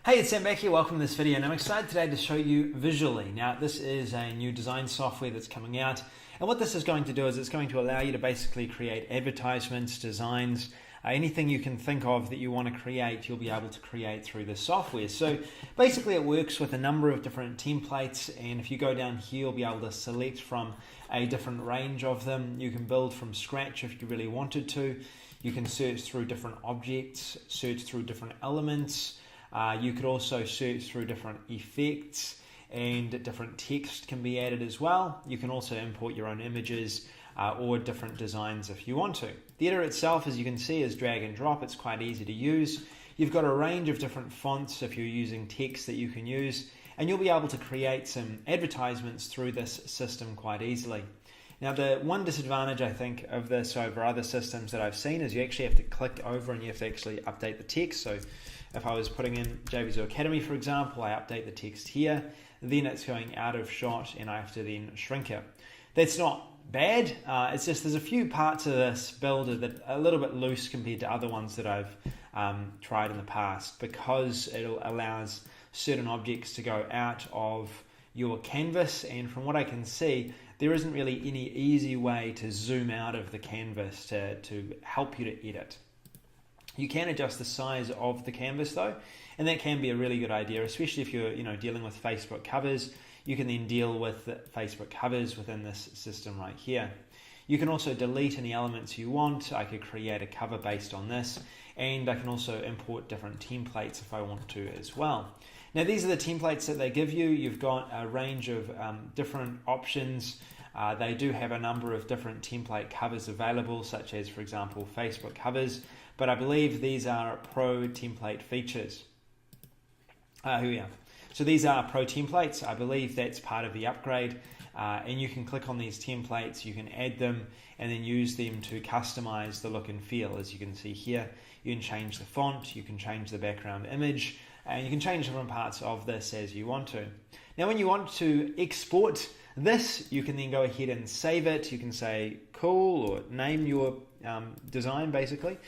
Hey, it's Sam back here. Welcome to this video, and I'm excited today to show you Vizully. Now, this is a new design software that's coming out, and what this is going to do is it's going to allow you to basically create advertisements, designs, anything you can think of that you want to create, you'll be able to create through this software. So basically it works with a number of different templates, and if you go down here, you'll be able to select from a different range of them. You can build from scratch if you really wanted to. You can search through different objects, search through different elements. You could also search through different effects, and different text can be added as well. You can also import your own images or different designs if you want to. The editor itself, as you can see, is drag and drop. It's quite easy to use. You've got a range of different fonts if you're using text that you can use, and you'll be able to create some advertisements through this system quite easily. Now, the one disadvantage I think of this over other systems that I've seen is you actually have to click over and you have to actually update the text. So if I was putting in Vizully Academy, for example, I update the text here, then it's going out of shot and I have to then shrink it. That's not bad, it's just there's a few parts of this builder that are a little bit loose compared to other ones that I've tried in the past, because it allows certain objects to go out of your canvas, and from what I can see, there isn't really any easy way to zoom out of the canvas to help you to edit. You can adjust the size of the canvas though, and that can be a really good idea, especially if you're dealing with Facebook covers. You can then deal with the Facebook covers within this system right here. You can also delete any elements you want. I could create a cover based on this, and I can also import different templates if I want to as well. Now, these are the templates that they give you. You've got a range of different options. They do have a number of different template covers available, such as, for example, Facebook covers, but I believe these are pro template features. Here we are. So these are pro templates. I believe that's part of the upgrade, and you can click on these templates, you can add them, and then use them to customize the look and feel. As you can see here, you can change the font, you can change the background image, and you can change different parts of this as you want to. Now, when you want to export this, you can then go ahead and save it. You can say cool or name your design basically,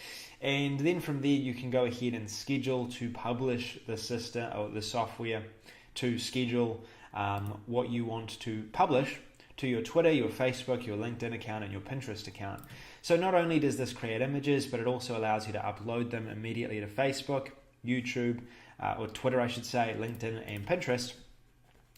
and then from there you can go ahead and schedule to publish the system or the software to schedule what you want to publish to your Twitter, your Facebook, your LinkedIn account, and your Pinterest account. So not only does this create images, but it also allows you to upload them immediately to Facebook, YouTube, or Twitter I should say, LinkedIn and Pinterest.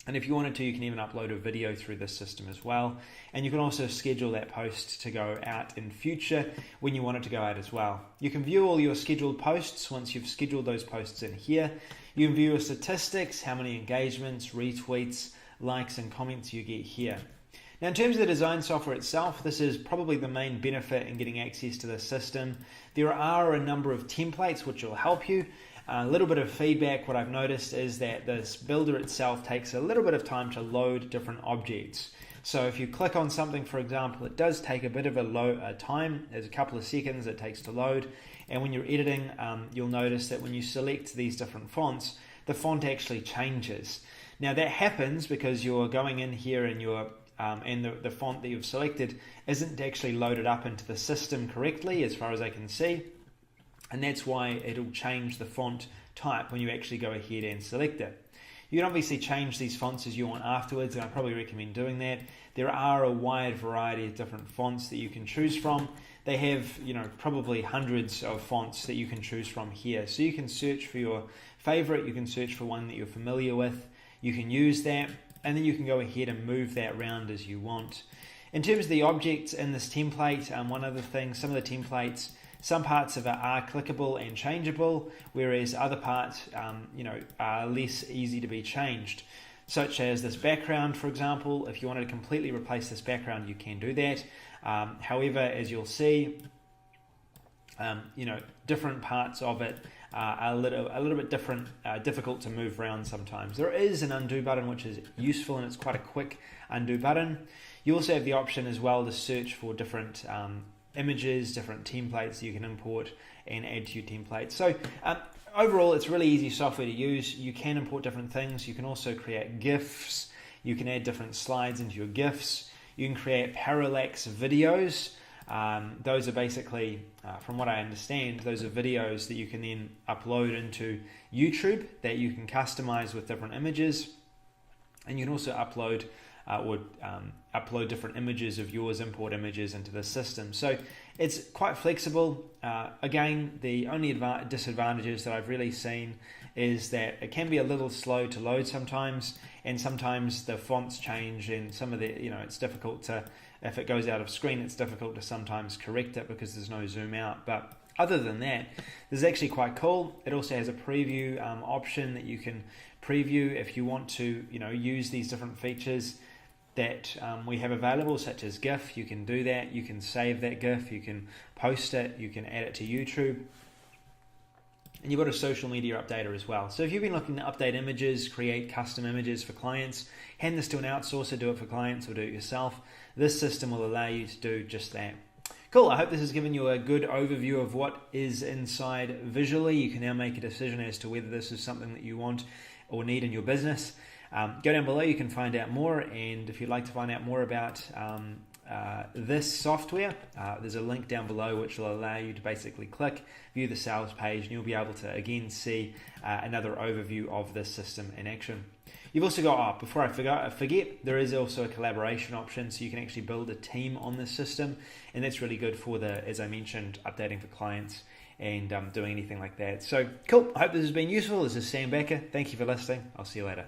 And if you wanted to, you can even upload a video through this system as well. And you can also schedule that post to go out in future when you want it to go out as well. You can view all your scheduled posts once you've scheduled those posts in here. You can view your statistics, how many engagements, retweets, likes, and comments you get here. Now, in terms of the design software itself, this is probably the main benefit in getting access to this system. There are a number of templates which will help you. A little bit of feedback, what I've noticed is that this builder itself takes a little bit of time to load different objects. So if you click on something, for example, it does take a bit of a time. There's a couple of seconds it takes to load. And when you're editing, you'll notice that when you select these different fonts, the font actually changes. Now, that happens because you're going in here and the font that you've selected isn't actually loaded up into the system correctly, as far as I can see. And that's why it'll change the font type when you actually go ahead and select it. You can obviously change these fonts as you want afterwards, and I probably recommend doing that. There are a wide variety of different fonts that you can choose from. They have, probably hundreds of fonts that you can choose from here. So you can search for your favorite, you can search for one that you're familiar with, you can use that, and then you can go ahead and move that around as you want. In terms of the objects in this template, one other thing, some of the templates, some parts of it are clickable and changeable, whereas other parts are less easy to be changed, such as this background, for example. If you wanted to completely replace this background, you can do that. However, as you'll see, different parts of it are a little bit different, difficult to move around sometimes. There is an undo button which is useful, and it's quite a quick undo button. You also have the option as well to search for different images, different templates you can import and add to your templates. So overall, it's really easy software to use. You can import different things. You can also create GIFs. You can add different slides into your GIFs. You can create parallax videos. Those are basically, from what I understand, those are videos that you can then upload into YouTube that you can customize with different images, and you can also upload upload different images of yours, import images into the system. So it's quite flexible. Again, the only disadvantages that I've really seen is that it can be a little slow to load sometimes, and sometimes the fonts change, and some of the, it's difficult to, if it goes out of screen, it's difficult to sometimes correct it because there's no zoom out. But other than that, this is actually quite cool. It also has a preview option that you can preview if you want to, use these different features that we have available, such as GIF. You can do that. You can save that GIF. You can post it. You can add it to YouTube. And you've got a social media updater as well. So if you've been looking to update images, create custom images for clients, hand this to an outsourcer, do it for clients, or do it yourself, this system will allow you to do just that. Cool, I hope this has given you a good overview of what is inside Vizully. You can now make a decision as to whether this is something that you want or need in your business. Go down below, you can find out more, and if you'd like to find out more about this software, there's a link down below which will allow you to basically click, view the sales page, and you'll be able to again see another overview of this system in action. You've also got, before I forget, there is also a collaboration option, so you can actually build a team on this system, and that's really good for as I mentioned, updating for clients and doing anything like that. So cool, I hope this has been useful. This is Sam Becker. Thank you for listening. I'll see you later.